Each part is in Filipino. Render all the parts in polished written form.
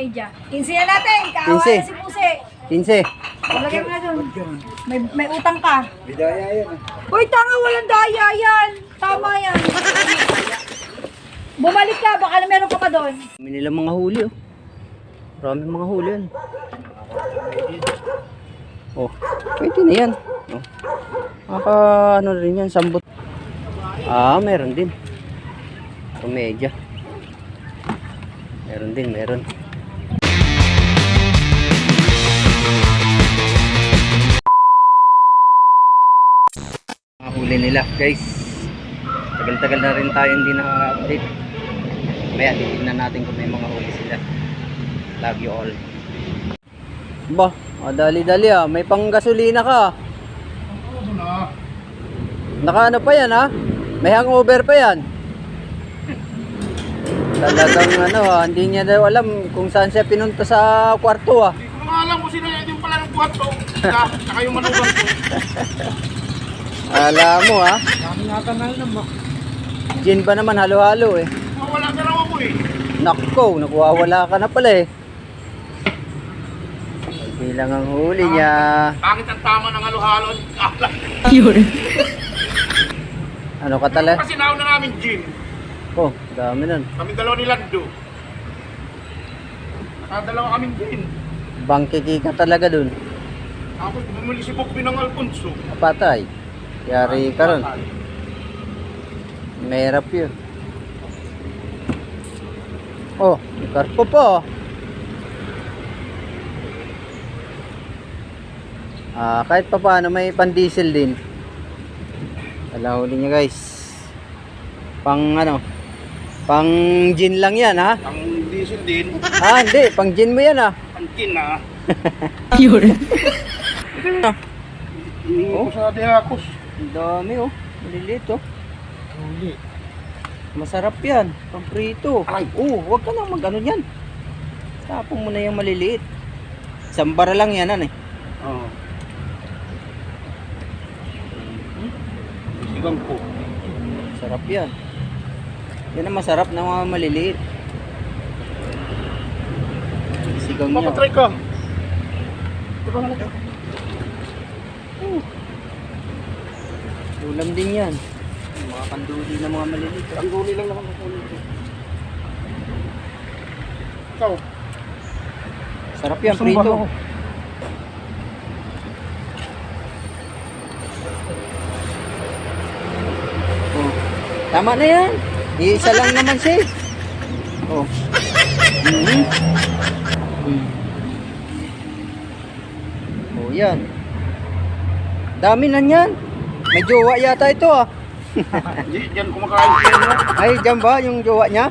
media. 15 na natin. Kaawa 15. na si Puse. 15. Lagyan mo na doon. May utang ka. Bidaya yan. Uy, tanga, walang daya yan. Tama yan. Bumalik ka, baka na meron ka pa doon. Dami nilang mga huli oh. Maraming mga huli yan. Oh, pwede na yan. Oh. Maka ano rin yan, sambot. Meron din. Komedya. Meron din, meron. Mga huli nila, guys. Tagal-tagal na rin tayo hindi naka-update. Maya, titignan natin kung may mga huli sila. Love you all. Ba, dali-dali may panggasolina ka. Naka ano pa yan may hangover pa yan. Talagang hindi niya daw alam kung saan siya pinunta sa kwarto Hindi ko nga alam kung sino yung pala ng kwarto. Saka yung manugang ko. Alam mo Kami nga kanal naman. gin ba naman halo-halo Wala ka raw ako Nakko, nakuwawala ka na pala Bilang ang huli niya. Bakit ang tama ng halo-halo? Ano ka talaga? Kasi nauna namin gin. Oh, dami nun. Kami dalawa ni Lando. Nakadalawa kaming gin. Bangkiki ka talaga dun. Ako, bumili si Bukbi ng Alfonso. Patay. Yari ka ron. Mahirap yun. Oh, karpo po. Kahit pa paano may pan-diesel din. Wala huli niya guys. Pang pang gin lang yan Ang diesel din. Hindi, pang gin mo yan Ang gin Yun. Hindi ko sa Diakos. Ang dami maliliit Huli. Masarap yan, pang prito. Huwag ka nang mag-ano yan. Tapong mo na yung maliliit. Sambara lang yan Oo. Sigang po. Sarap yan. Yan ang masarap na mga maliliit. Sigang niya. Papatry ka. Ulam din yan. Mga kanduli na mga maliliit. Ang guli lang naman ako. Ikaw. Sarap yan, Gusto mo prito. ba ako? Tama na yan. Iisa lang naman siya. Yan. Dami na yan. May jowa yata ito Diyan kumakain siya no? Ay, dyan ba yung jowa niya?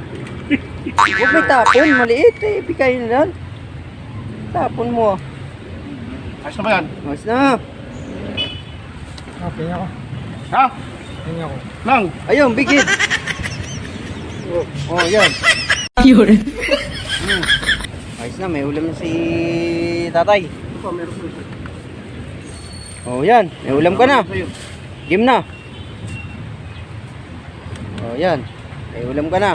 Huwag may tapon, maliit bigay na lang. Tapon mo Ayos na ba yan? Mas na. Tingin ako. Ha? Tingin ako. Nang? Ayun, bigid. Yan. Yun. Ayos na, may ulam na si tatay. Ito, meron ko ito. Yan, may ulam ka na. Game na. Yan. May ulam ka na.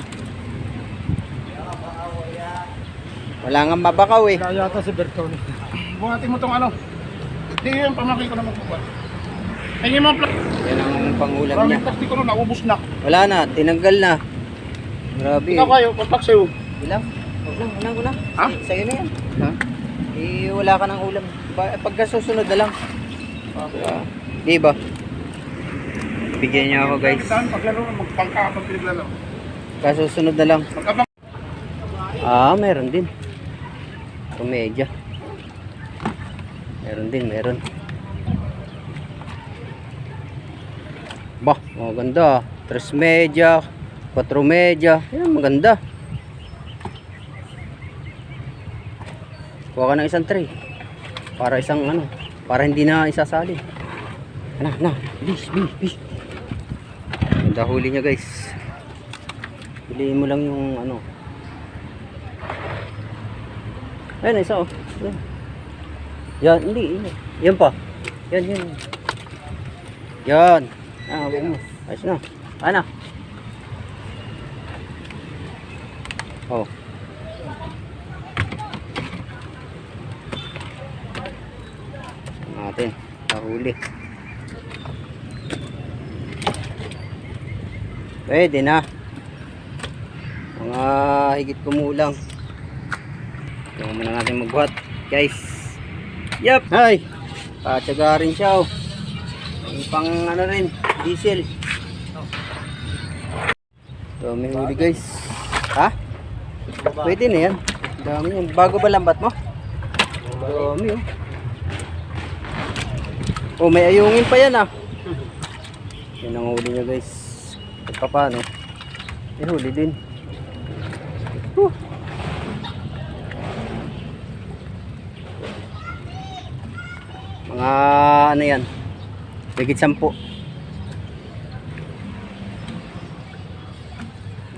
Wala nga mabakaw Kaya yata si Bertone. Buhatin mo tong Hindi yung pamaki ko naman po. Tingin mo ang Yan ang pangulam niya. Maraming plastic ko na, naubos na. Wala na, tinanggal na. Grabe. Ikaw kayo, papak sa'yo. Ilang? Unang ko na. Ha? Sa'yo na yan. Ha? Wala ka ng ulam. Pagka susunod na lang. Di ba? Bigyan niyo ako guys. Saan paglaro, magpangkapag pinaglaro. Kasusunod na lang. Magkabang. Meron din. Komedya. Meron din, meron. Bah, maganda. 3 media, 4 media. Yan, maganda. Kuha ka ng isang tray. Para isang para hindi na isasali. Na, bis. Ganda huli niya guys. Piliin mo lang yung Ayun, isa Yan, hindi. Yan pa. Yan. Yan. Okay mo. Ayos na. Ano? natin. Nahuli. Pwede na. Mga higit kumulang. Ito muna natin magbuhat, guys. Yup! Ay! Patsaga rin siya, oh. May pang ano rin, diesel. Ito, may huli, guys. Ha? Pwede na yan. Dami yan. Bago ba lambat mo? Dami, oh. Oh, may ayungin pa yan, ah. Yan ang huli niya, guys. At pa paano? May huli din. Mga ano yan, higit 10.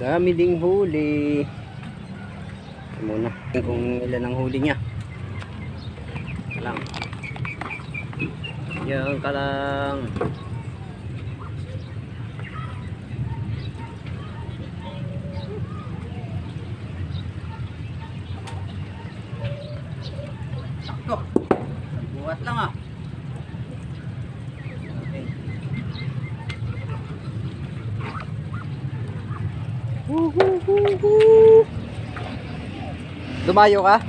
Dami ding huli. Ito muna kung ilan ang huli niya. Lang yan ka lang. Sakto. Buhat lang, ah. Dumayo ka?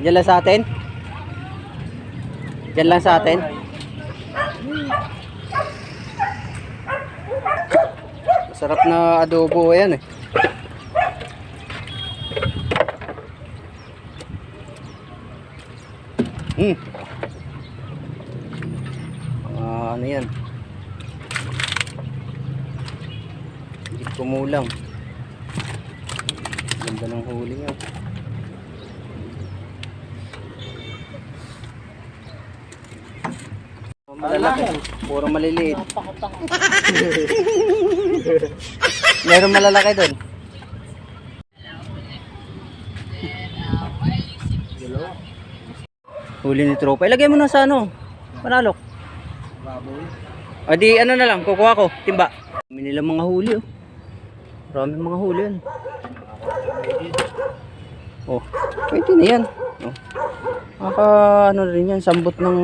Diyan lang sa atin? Diyan lang sa atin? Masarap na adobo yan, eh. Ano yan? Hindi kumulang. Ganda ng huli niya. Malalaki. Puro maliliit. Meron malalaki doon. Huli ni tropa. Ilagay mo na sa ano? Panalok. O di ano na lang, kukuha ko. Timba. May nilang mga huli, oh. Maraming mga huli yan. Oh, pwede na yan. Oh. Ano rin yan, sambot ng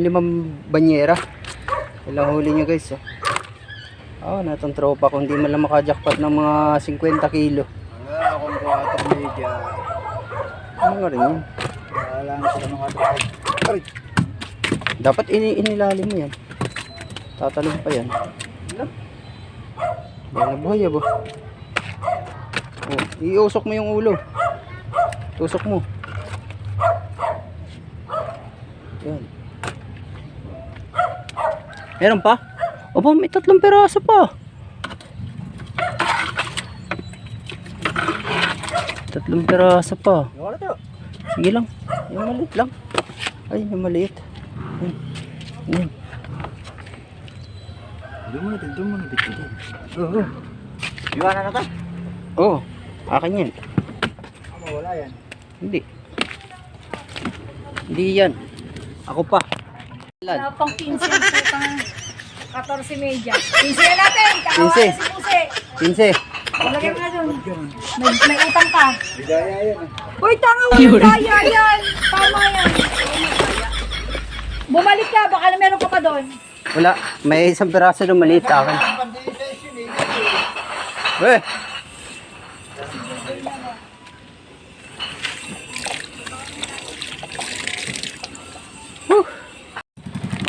5 banyera. Ilang huli nyo, guys, oh. Oh, natong tropa kung di man lang makajackpot ng mga 50 kilo. Akong water media. Ano nga rin yan? Wala na sila mga tropa. Dapat inilalim mo yan. Tatalong pa yan. Yan na buhay, abo. Oh, iusok mo yung ulo. Tusok mo. Yan. Meron pa? Opo, may 3 peraso pa. 3 peraso pa. Sige lang. Yung maliit lang. Ay, yung maliit. Yan. Doon mo na bitin. Oo. Iwanan na ka? Oo. Akin yan. Wala yan. Hindi. Hindi yan. Ako pa. Wala pang 15 putang 14 media. 15 na natin. Kakawain si Puse. 15. Lagay mo na doon. May utang ka. Bidaya yan. Uy, tanga, walang daya yan. Tama yan. Bumalik ka, baka na meron ka pa doon. Wala. May 1 peraso na maliit sa akin. Eh.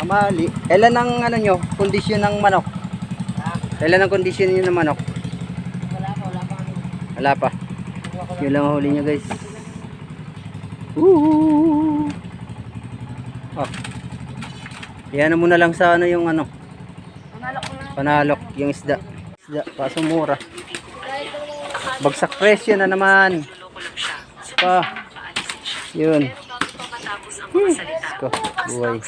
Mamali. Kailan ang ano nyo? Kondisyon ng manok? Kailan ang kondisyon nyo ng manok? Wala pa. Yun lang ang huli nyo, guys. Oh. Yan mo na lang sa ano yung ano. Panalok yung isda. Kaso mura. Bagsak presyo na naman. Pa. Yun. Ko, buhay.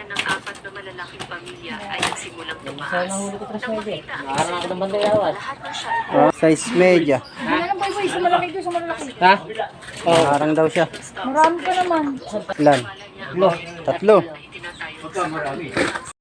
ng 4 na malalaking pamilya ay nagsimulang tumaas. Nang makita ang lahat ng siya Size media. Ano lang, boy, sa malaki doon, sa malaki. Ha? Harang daw siya. Marami pa naman. Ilan? 3. tinatayong